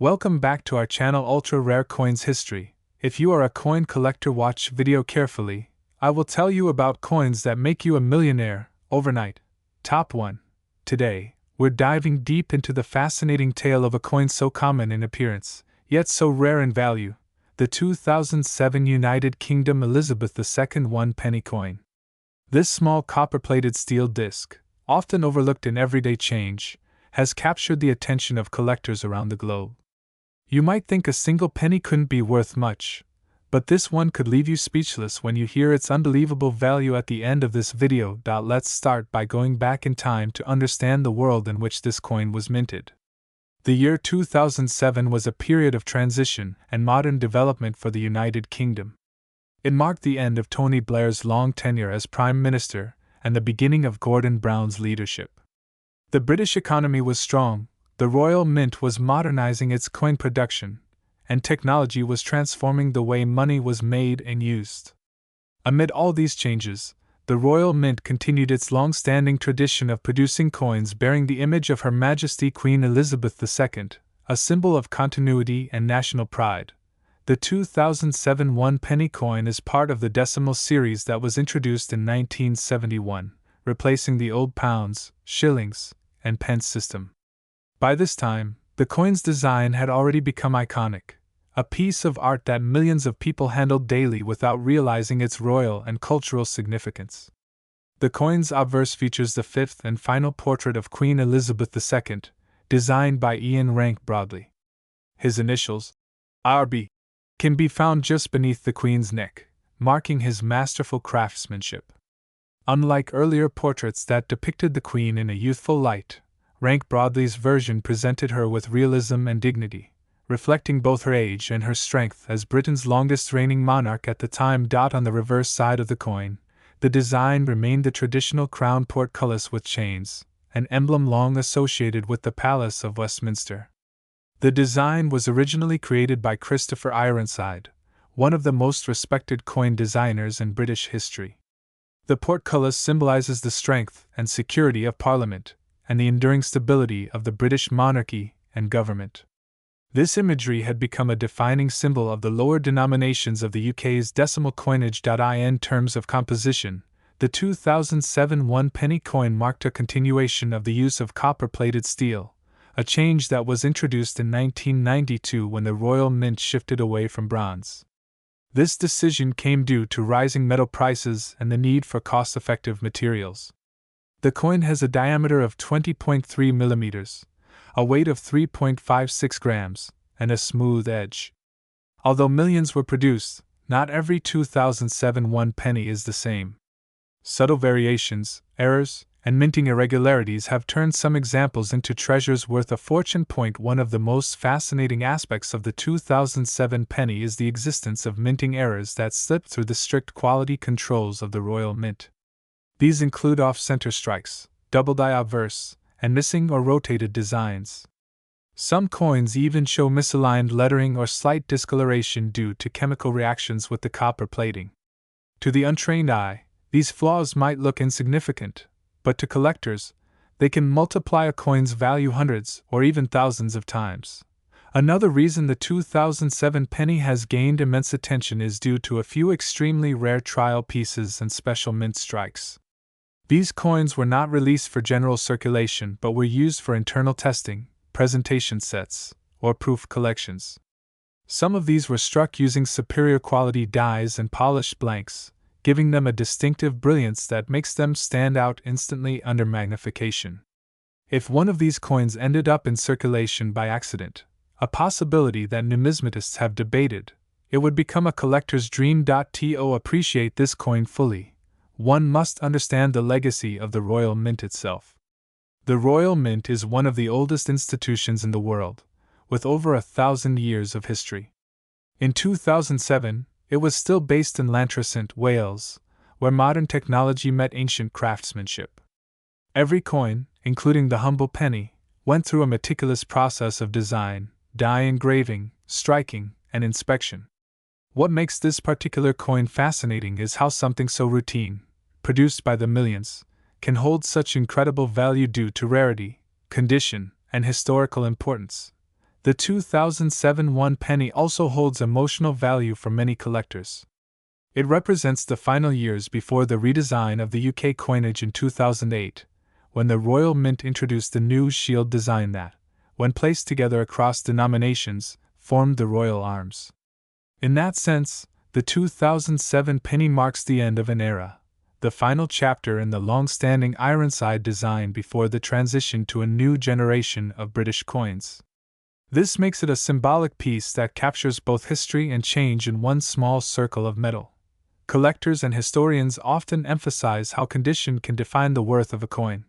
Welcome back to our channel Ultra Rare Coins History. If you are a coin collector, watch video carefully. I will tell you about coins that make you a millionaire overnight. Top 1. Today, we're diving deep into the fascinating tale of a coin so common in appearance, yet so rare in value, the 2007 United Kingdom Elizabeth II 1 penny coin. This small copper-plated steel disc, often overlooked in everyday change, has captured the attention of collectors around the globe. You might think a single penny couldn't be worth much, but this one could leave you speechless when you hear its unbelievable value at the end of this video. Let's start by going back in time to understand the world in which this coin was minted. The year 2007 was a period of transition and modern development for the United Kingdom. It marked the end of Tony Blair's long tenure as Prime Minister and the beginning of Gordon Brown's leadership. The British economy was strong, the Royal Mint was modernizing its coin production, and technology was transforming the way money was made and used. Amid all these changes, the Royal Mint continued its long-standing tradition of producing coins bearing the image of Her Majesty Queen Elizabeth II, a symbol of continuity and national pride. The 2007 1 penny coin is part of the decimal series that was introduced in 1971, replacing the old pounds, shillings, and pence system. By this time, the coin's design had already become iconic, a piece of art that millions of people handled daily without realizing its royal and cultural significance. The coin's obverse features the fifth and final portrait of Queen Elizabeth II, designed by Ian Rank Broadley. His initials, RB, can be found just beneath the Queen's neck, marking his masterful craftsmanship. Unlike earlier portraits that depicted the Queen in a youthful light, Rank Broadley's version presented her with realism and dignity, reflecting both her age and her strength as Britain's longest reigning monarch at the time. On the reverse side of the coin, the design remained the traditional crown portcullis with chains, an emblem long associated with the Palace of Westminster. The design was originally created by Christopher Ironside, one of the most respected coin designers in British history. The portcullis symbolizes the strength and security of Parliament, and the enduring stability of the British monarchy and government. This imagery had become a defining symbol of the lower denominations of the UK's decimal coinage. In terms of composition, the 2007 1 penny coin marked a continuation of the use of copper-plated steel, a change that was introduced in 1992 when the Royal Mint shifted away from bronze. This decision came due to rising metal prices and the need for cost-effective materials. The coin has a diameter of 20.3 millimeters, a weight of 3.56 grams, and a smooth edge. Although millions were produced, not every 2007 1 penny is the same. Subtle variations, errors, and minting irregularities have turned some examples into treasures worth a fortune. One of the most fascinating aspects of the 2007 penny is the existence of minting errors that slip through the strict quality controls of the Royal Mint. These include off-center strikes, double-die obverse, and missing or rotated designs. Some coins even show misaligned lettering or slight discoloration due to chemical reactions with the copper plating. To the untrained eye, these flaws might look insignificant, but to collectors, they can multiply a coin's value hundreds or even thousands of times. Another reason the 2007 penny has gained immense attention is due to a few extremely rare trial pieces and special mint strikes. These coins were not released for general circulation but were used for internal testing, presentation sets, or proof collections. Some of these were struck using superior quality dies and polished blanks, giving them a distinctive brilliance that makes them stand out instantly under magnification. If one of these coins ended up in circulation by accident, a possibility that numismatists have debated, it would become a collector's dream. To appreciate this coin fully, one must understand the legacy of the Royal Mint itself. The Royal Mint is one of the oldest institutions in the world, with over 1,000 years of history. In 2007, it was still based in Llantrisant, Wales, where modern technology met ancient craftsmanship. Every coin, including the humble penny, went through a meticulous process of design, die engraving, striking, and inspection. What makes this particular coin fascinating is how something so routine, produced by the millions, can hold such incredible value due to rarity, condition, and historical importance. The 2007 one penny also holds emotional value for many collectors. It represents the final years before the redesign of the UK coinage in 2008, when the Royal Mint introduced the new shield design that, when placed together across denominations, formed the Royal Arms. In that sense, the 2007 penny marks the end of an era, the final chapter in the long-standing Ironside design before the transition to a new generation of British coins. This makes it a symbolic piece that captures both history and change in one small circle of metal. Collectors and historians often emphasize how condition can define the worth of a coin.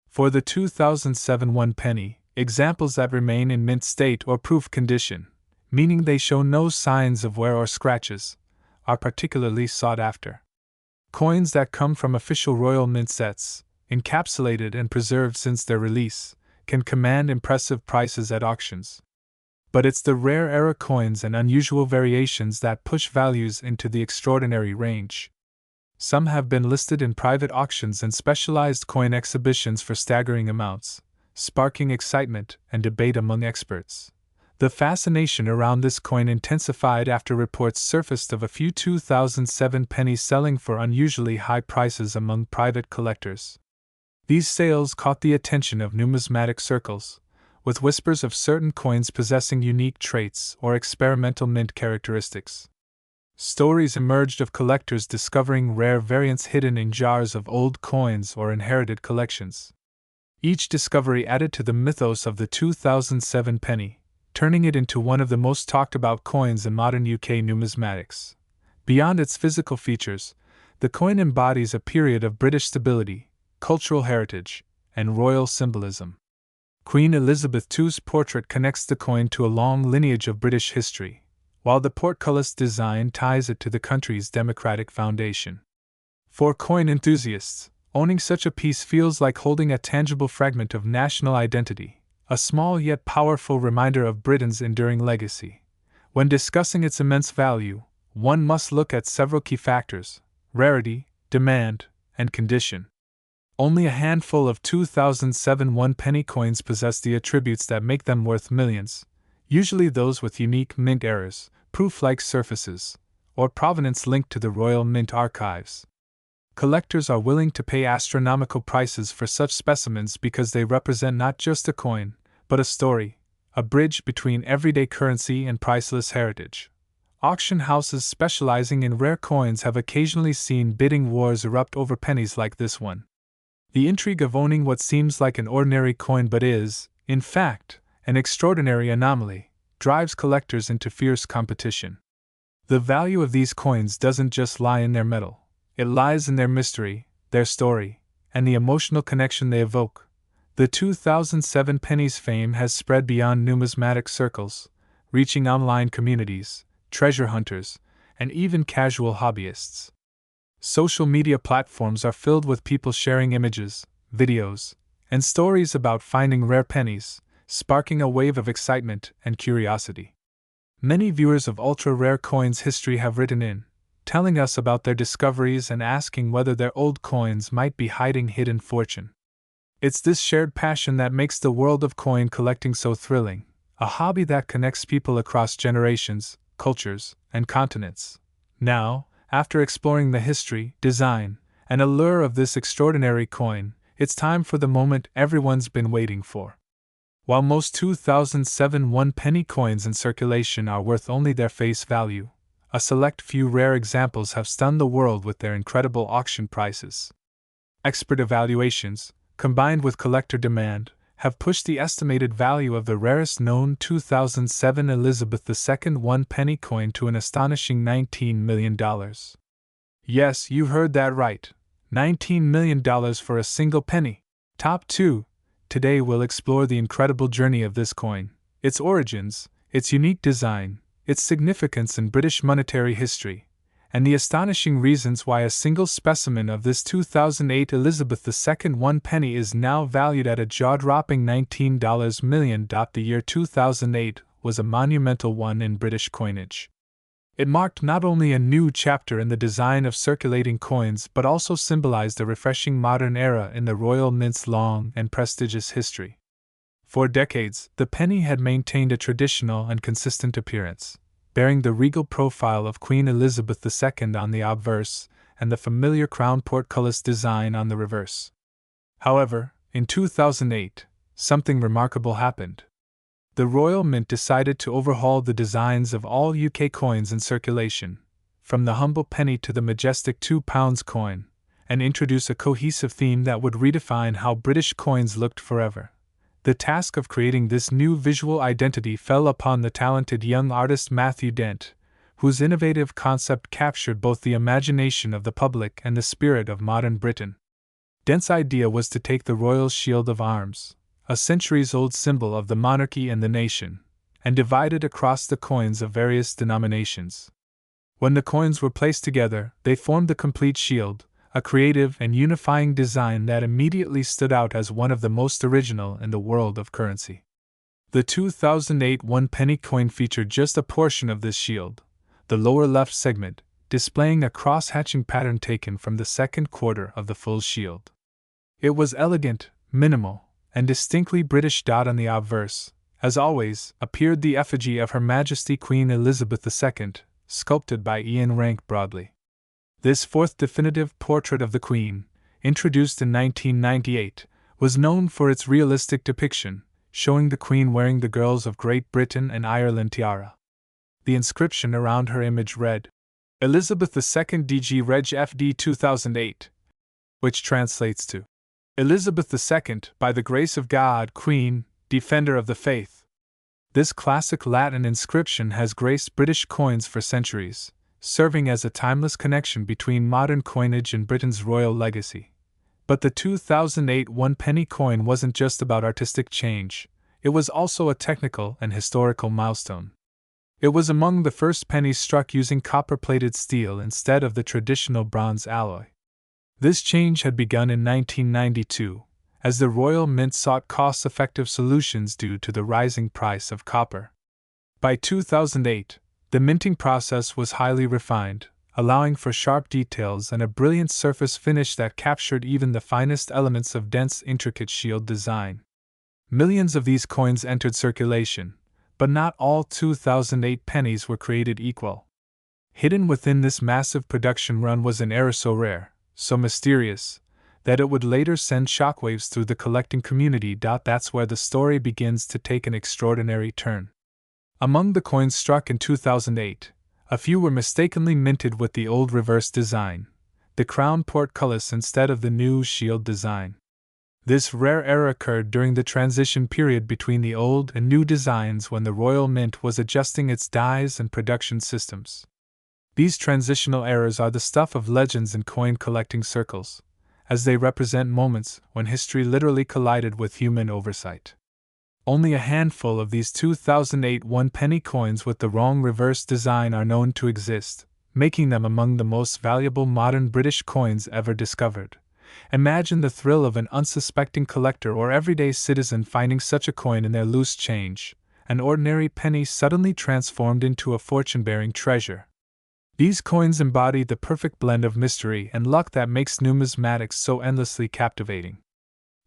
For the 2007 one penny, examples that remain in mint state or proof condition, meaning they show no signs of wear or scratches, are particularly sought after. Coins that come from official Royal Mint sets, encapsulated and preserved since their release, can command impressive prices at auctions. But it's the rare era coins and unusual variations that push values into the extraordinary range. Some have been listed in private auctions and specialized coin exhibitions for staggering amounts, sparking excitement and debate among experts. The fascination around this coin intensified after reports surfaced of a few 2007 pennies selling for unusually high prices among private collectors. These sales caught the attention of numismatic circles, with whispers of certain coins possessing unique traits or experimental mint characteristics. Stories emerged of collectors discovering rare variants hidden in jars of old coins or inherited collections. Each discovery added to the mythos of the 2007 penny, turning it into one of the most talked about coins in modern UK numismatics. Beyond its physical features, the coin embodies a period of British stability, cultural heritage, and royal symbolism. Queen Elizabeth II's portrait connects the coin to a long lineage of British history, while the portcullis design ties it to the country's democratic foundation. For coin enthusiasts, owning such a piece feels like holding a tangible fragment of national identity, a small yet powerful reminder of Britain's enduring legacy. When discussing its immense value, one must look at several key factors: rarity, demand, and condition. Only a handful of 2007 one penny coins possess the attributes that make them worth millions, usually those with unique mint errors, proof-like surfaces, or provenance linked to the Royal Mint archives. Collectors are willing to pay astronomical prices for such specimens because they represent not just a coin, but a story, a bridge between everyday currency and priceless heritage. Auction houses specializing in rare coins have occasionally seen bidding wars erupt over pennies like this one. The intrigue of owning what seems like an ordinary coin but is, in fact, an extraordinary anomaly, drives collectors into fierce competition. The value of these coins doesn't just lie in their metal, it lies in their mystery, their story, and the emotional connection they evoke. The 2007 penny's fame has spread beyond numismatic circles, reaching online communities, treasure hunters, and even casual hobbyists. Social media platforms are filled with people sharing images, videos, and stories about finding rare pennies, sparking a wave of excitement and curiosity. Many viewers of ultra-rare coins history have written in, telling us about their discoveries and asking whether their old coins might be hiding hidden fortune. It's this shared passion that makes the world of coin collecting so thrilling, a hobby that connects people across generations, cultures, and continents. Now, after exploring the history, design, and allure of this extraordinary coin, it's time for the moment everyone's been waiting for. While most 2007 one penny coins in circulation are worth only their face value, a select few rare examples have stunned the world with their incredible auction prices. Expert evaluations, combined with collector demand, have pushed the estimated value of the rarest known 2007 Elizabeth II one penny coin to an astonishing $19 million. Yes, you heard that right. $19 million for a single penny. Top 2. Today we'll explore the incredible journey of this coin, its origins, its unique design, its significance in British monetary history, and the astonishing reasons why a single specimen of this 2008 Elizabeth II one penny is now valued at a jaw-dropping $19 million. The year 2008 was a monumental one in British coinage. It marked not only a new chapter in the design of circulating coins but also symbolized a refreshing modern era in the Royal Mint's long and prestigious history. For decades, the penny had maintained a traditional and consistent appearance, bearing the regal profile of Queen Elizabeth II on the obverse and the familiar crown portcullis design on the reverse. However, in 2008, something remarkable happened. The Royal Mint decided to overhaul the designs of all UK coins in circulation, from the humble penny to the majestic £2 coin, and introduce a cohesive theme that would redefine how British coins looked forever. The task of creating this new visual identity fell upon the talented young artist Matthew Dent, whose innovative concept captured both the imagination of the public and the spirit of modern Britain. Dent's idea was to take the royal shield of arms, a centuries-old symbol of the monarchy and the nation, and divide it across the coins of various denominations. When the coins were placed together, they formed the complete shield, a creative and unifying design that immediately stood out as one of the most original in the world of currency. The 2008 one-penny coin featured just a portion of this shield, the lower left segment, displaying a cross-hatching pattern taken from the second quarter of the full shield. It was elegant, minimal, and distinctly British. On the obverse, as always, appeared the effigy of Her Majesty Queen Elizabeth II, sculpted by Ian Rank Broadley. This fourth definitive portrait of the Queen, introduced in 1998, was known for its realistic depiction, showing the Queen wearing the girls of Great Britain and Ireland tiara. The inscription around her image read, Elizabeth II DG Reg FD 2008, which translates to, Elizabeth II, by the grace of God, Queen, Defender of the Faith. This classic Latin inscription has graced British coins for centuries, serving as a timeless connection between modern coinage and Britain's royal legacy. But the 2008 one-penny coin wasn't just about artistic change, it was also a technical and historical milestone. It was among the first pennies struck using copper-plated steel instead of the traditional bronze alloy. This change had begun in 1992, as the Royal Mint sought cost-effective solutions due to the rising price of copper. By 2008, the minting process was highly refined, allowing for sharp details and a brilliant surface finish that captured even the finest elements of Dent's intricate shield design. Millions of these coins entered circulation, but not all 2008 pennies were created equal. Hidden within this massive production run was an error so rare, so mysterious, that it would later send shockwaves through the collecting community. That's where the story begins to take an extraordinary turn. Among the coins struck in 2008, a few were mistakenly minted with the old reverse design, the crown portcullis instead of the new shield design. This rare error occurred during the transition period between the old and new designs when the Royal Mint was adjusting its dies and production systems. These transitional errors are the stuff of legends in coin collecting circles, as they represent moments when history literally collided with human oversight. Only a handful of these 2008 one-penny coins with the wrong reverse design are known to exist, making them among the most valuable modern British coins ever discovered. Imagine the thrill of an unsuspecting collector or everyday citizen finding such a coin in their loose change, an ordinary penny suddenly transformed into a fortune-bearing treasure. These coins embody the perfect blend of mystery and luck that makes numismatics so endlessly captivating.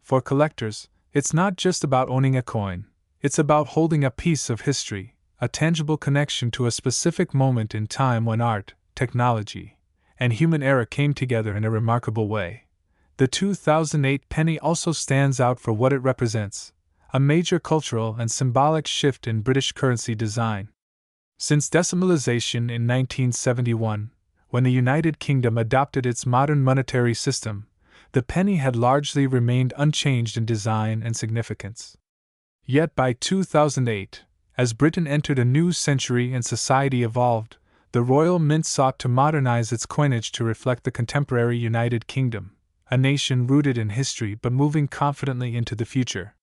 For collectors, it's not just about owning a coin, it's about holding a piece of history, a tangible connection to a specific moment in time when art, technology, and human error came together in a remarkable way. The 2008 penny also stands out for what it represents, a major cultural and symbolic shift in British currency design. Since decimalization in 1971, when the United Kingdom adopted its modern monetary system, the penny had largely remained unchanged in design and significance. Yet by 2008, as Britain entered a new century and society evolved, the Royal Mint sought to modernize its coinage to reflect the contemporary United Kingdom, a nation rooted in history but moving confidently into the future.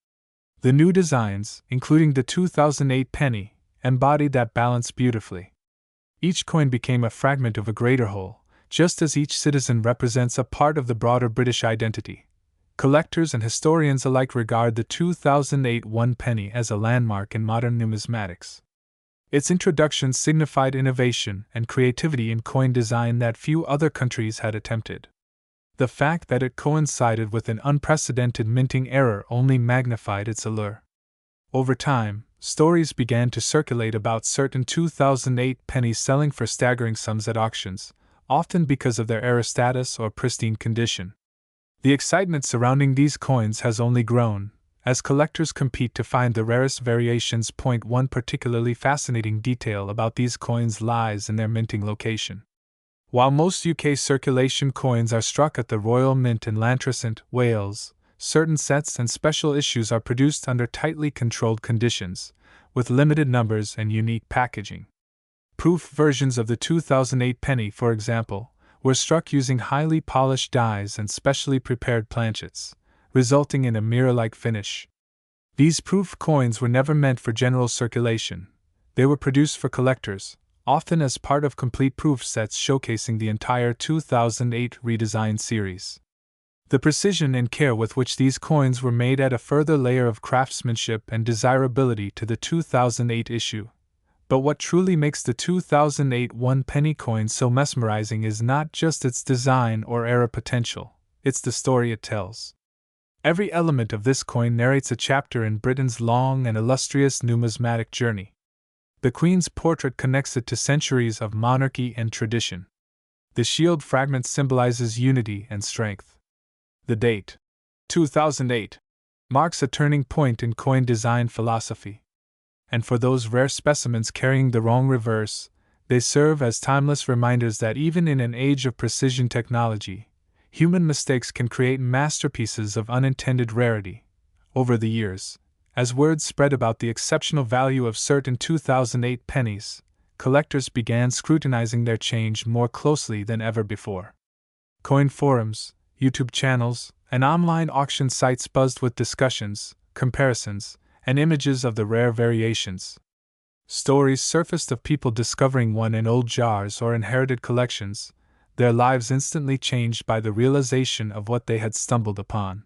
The new designs, including the 2008 penny, embodied that balance beautifully. Each coin became a fragment of a greater whole, just as each citizen represents a part of the broader British identity. Collectors and historians alike regard the 2008 one penny as a landmark in modern numismatics. Its introduction signified innovation and creativity in coin design that few other countries had attempted. The fact that it coincided with an unprecedented minting era only magnified its allure. Over time, stories began to circulate about certain 2008 pennies selling for staggering sums at auctions, often because of their era status or pristine condition. The excitement surrounding these coins has only grown, as collectors compete to find the rarest variations. One particularly fascinating detail about these coins lies in their minting location. While most UK circulation coins are struck at the Royal Mint in Llantrisant, Wales, certain sets and special issues are produced under tightly controlled conditions, with limited numbers and unique packaging. Proof versions of the 2008 penny, for example, were struck using highly polished dies and specially prepared planchets, resulting in a mirror-like finish. These proof coins were never meant for general circulation. They were produced for collectors, often as part of complete proof sets showcasing the entire 2008 redesign series. The precision and care with which these coins were made add a further layer of craftsmanship and desirability to the 2008 issue. But what truly makes the 2008 one-penny coin so mesmerizing is not just its design or era potential, it's the story it tells. Every element of this coin narrates a chapter in Britain's long and illustrious numismatic journey. The Queen's portrait connects it to centuries of monarchy and tradition. The shield fragment symbolizes unity and strength. The date, 2008, marks a turning point in coin design philosophy. And for those rare specimens carrying the wrong reverse, they serve as timeless reminders that even in an age of precision technology, human mistakes can create masterpieces of unintended rarity. Over the years, as word spread about the exceptional value of certain 2008 pennies, collectors began scrutinizing their change more closely than ever before. Coin forums, YouTube channels, and online auction sites buzzed with discussions, comparisons, and images of the rare variations. Stories surfaced of people discovering one in old jars or inherited collections, their lives instantly changed by the realization of what they had stumbled upon.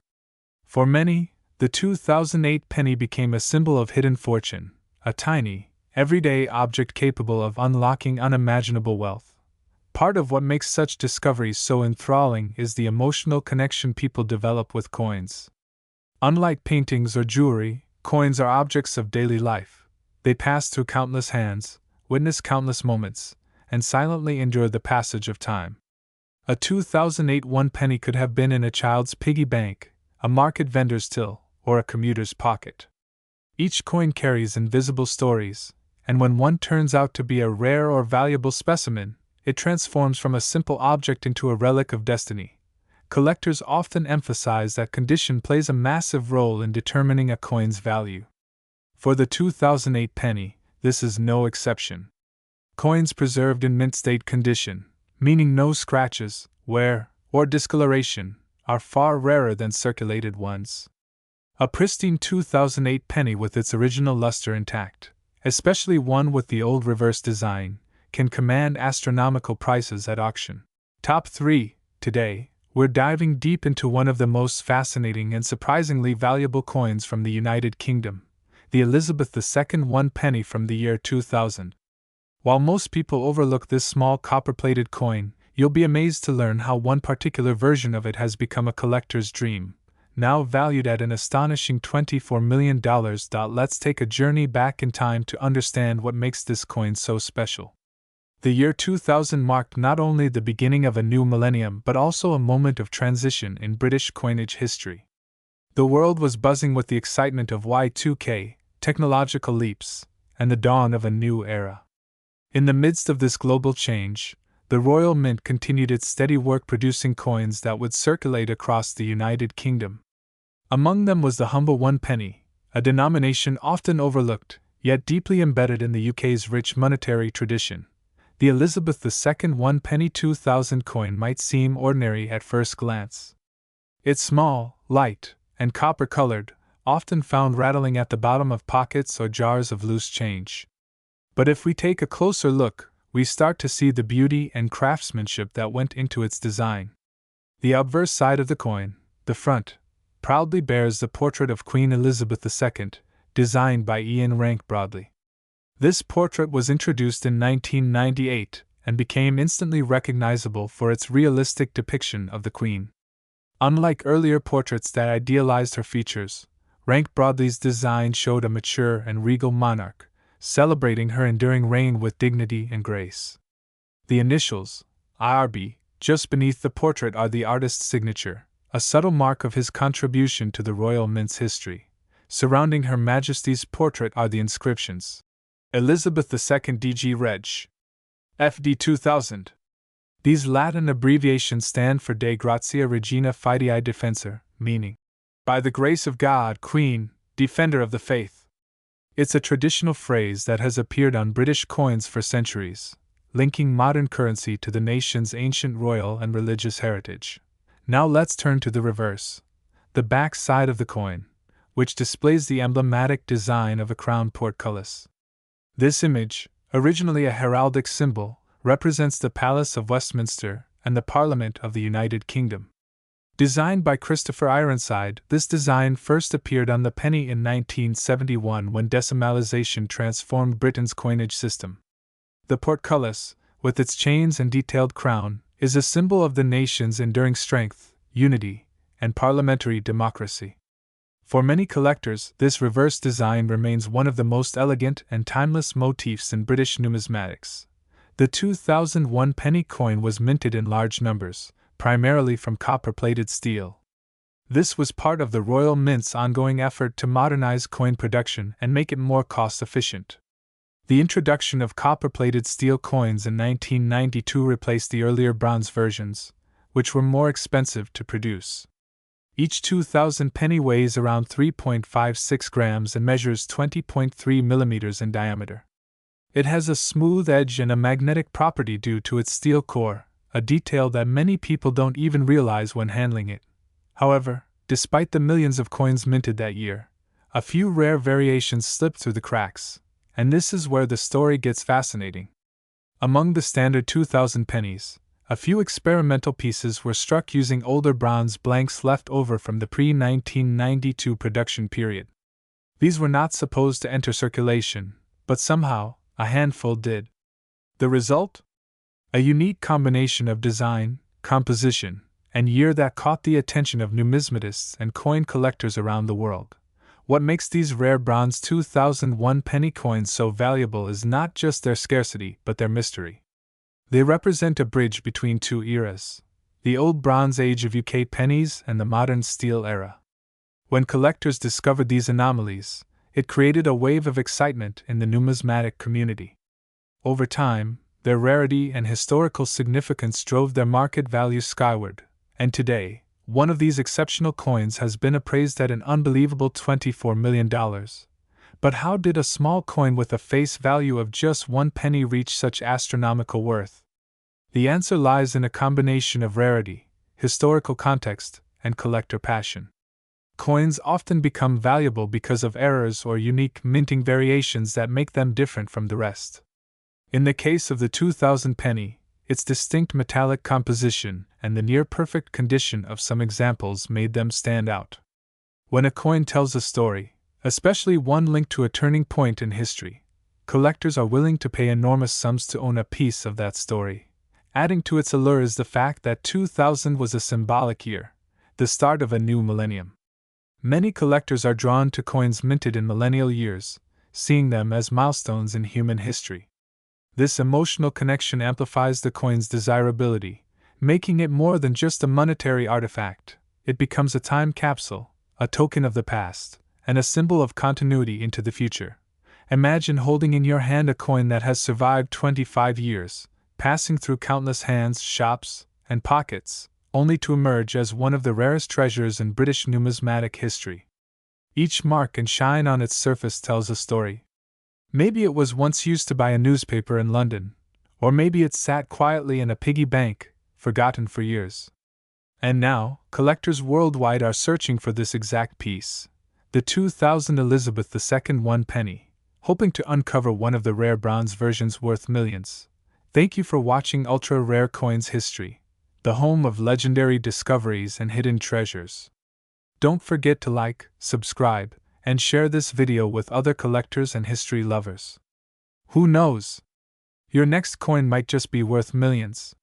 For many, the 2008 penny became a symbol of hidden fortune, a tiny, everyday object capable of unlocking unimaginable wealth. Part of what makes such discoveries so enthralling is the emotional connection people develop with coins. Unlike paintings or jewelry, coins are objects of daily life. They pass through countless hands, witness countless moments, and silently endure the passage of time. A 2008 one penny could have been in a child's piggy bank, a market vendor's till, or a commuter's pocket. Each coin carries invisible stories, and when one turns out to be a rare or valuable specimen, it transforms from a simple object into a relic of destiny. Collectors often emphasize that condition plays a massive role in determining a coin's value. For the 2008 penny, this is no exception. Coins preserved in mint state condition, meaning no scratches, wear, or discoloration, are far rarer than circulated ones. A pristine 2008 penny with its original luster intact, especially one with the old reverse design, can command astronomical prices at auction. Top 3. Today, we're diving deep into one of the most fascinating and surprisingly valuable coins from the United Kingdom, the Elizabeth II one penny from the year 2000. While most people overlook this small copper-plated coin, you'll be amazed to learn how one particular version of it has become a collector's dream, now valued at an astonishing $24 million. Let's take a journey back in time to understand what makes this coin so special. The year 2000 marked not only the beginning of a new millennium but also a moment of transition in British coinage history. The world was buzzing with the excitement of Y2K, technological leaps, and the dawn of a new era. In the midst of this global change, the Royal Mint continued its steady work producing coins that would circulate across the United Kingdom. Among them was the humble one penny, a denomination often overlooked, yet deeply embedded in the UK's rich monetary tradition. The Elizabeth II one penny 2000 coin might seem ordinary at first glance. It's small, light, and copper-colored, often found rattling at the bottom of pockets or jars of loose change. But if we take a closer look, we start to see the beauty and craftsmanship that went into its design. The obverse side of the coin, the front, proudly bears the portrait of Queen Elizabeth II, designed by Ian Rank Broadley. This portrait was introduced in 1998 and became instantly recognizable for its realistic depiction of the Queen. Unlike earlier portraits that idealized her features, Rank Broadley's design showed a mature and regal monarch, celebrating her enduring reign with dignity and grace. The initials, IRB, just beneath the portrait are the artist's signature, a subtle mark of his contribution to the royal mint's history. Surrounding Her Majesty's portrait are the inscriptions: Elizabeth II DG Reg. FD 2000. These Latin abbreviations stand for De Gratia Regina Fidei Defensor, meaning, by the grace of God, Queen, Defender of the Faith. It's a traditional phrase that has appeared on British coins for centuries, linking modern currency to the nation's ancient royal and religious heritage. Now let's turn to the reverse, the back side of the coin, which displays the emblematic design of a crown portcullis. This image, originally a heraldic symbol, represents the Palace of Westminster and the Parliament of the United Kingdom. Designed by Christopher Ironside, this design first appeared on the penny in 1971 when decimalization transformed Britain's coinage system. The portcullis, with its chains and detailed crown, is a symbol of the nation's enduring strength, unity, and parliamentary democracy. For many collectors, this reverse design remains one of the most elegant and timeless motifs in British numismatics. The 2001 penny coin was minted in large numbers, primarily from copper-plated steel. This was part of the Royal Mint's ongoing effort to modernize coin production and make it more cost-efficient. The introduction of copper-plated steel coins in 1992 replaced the earlier bronze versions, which were more expensive to produce. Each 2000 penny weighs around 3.56 grams and measures 20.3 millimeters in diameter. It has a smooth edge and a magnetic property due to its steel core, a detail that many people don't even realize when handling it. However, despite the millions of coins minted that year, a few rare variations slipped through the cracks, and this is where the story gets fascinating. Among the standard 2000 pennies, a few experimental pieces were struck using older bronze blanks left over from the pre-1992 production period. These were not supposed to enter circulation, but somehow, a handful did. The result? A unique combination of design, composition, and year that caught the attention of numismatists and coin collectors around the world. What makes these rare bronze 2001 penny coins so valuable is not just their scarcity but their mystery. They represent a bridge between two eras, the old Bronze Age of UK pennies and the modern steel era. When collectors discovered these anomalies, it created a wave of excitement in the numismatic community. Over time, their rarity and historical significance drove their market value skyward, and today, one of these exceptional coins has been appraised at an unbelievable $24 million. But how did a small coin with a face value of just 1 penny reach such astronomical worth? The answer lies in a combination of rarity, historical context, and collector passion. Coins often become valuable because of errors or unique minting variations that make them different from the rest. In the case of the 2000 penny, its distinct metallic composition and the near-perfect condition of some examples made them stand out. When a coin tells a story, especially one linked to a turning point in history, collectors are willing to pay enormous sums to own a piece of that story. Adding to its allure is the fact that 2000 was a symbolic year, the start of a new millennium. Many collectors are drawn to coins minted in millennial years, seeing them as milestones in human history. This emotional connection amplifies the coin's desirability, making it more than just a monetary artifact. It becomes a time capsule, a token of the past, and a symbol of continuity into the future. Imagine holding in your hand a coin that has survived 25 years, passing through countless hands, shops, and pockets, only to emerge as one of the rarest treasures in British numismatic history. Each mark and shine on its surface tells a story. Maybe it was once used to buy a newspaper in London, or maybe it sat quietly in a piggy bank, forgotten for years. And now, collectors worldwide are searching for this exact piece, the 2000 Elizabeth II 1 penny, hoping to uncover one of the rare bronze versions worth millions. Thank you for watching Ultra Rare Coins History, the home of legendary discoveries and hidden treasures. Don't forget to like, subscribe, and share this video with other collectors and history lovers. Who knows? Your next coin might just be worth millions.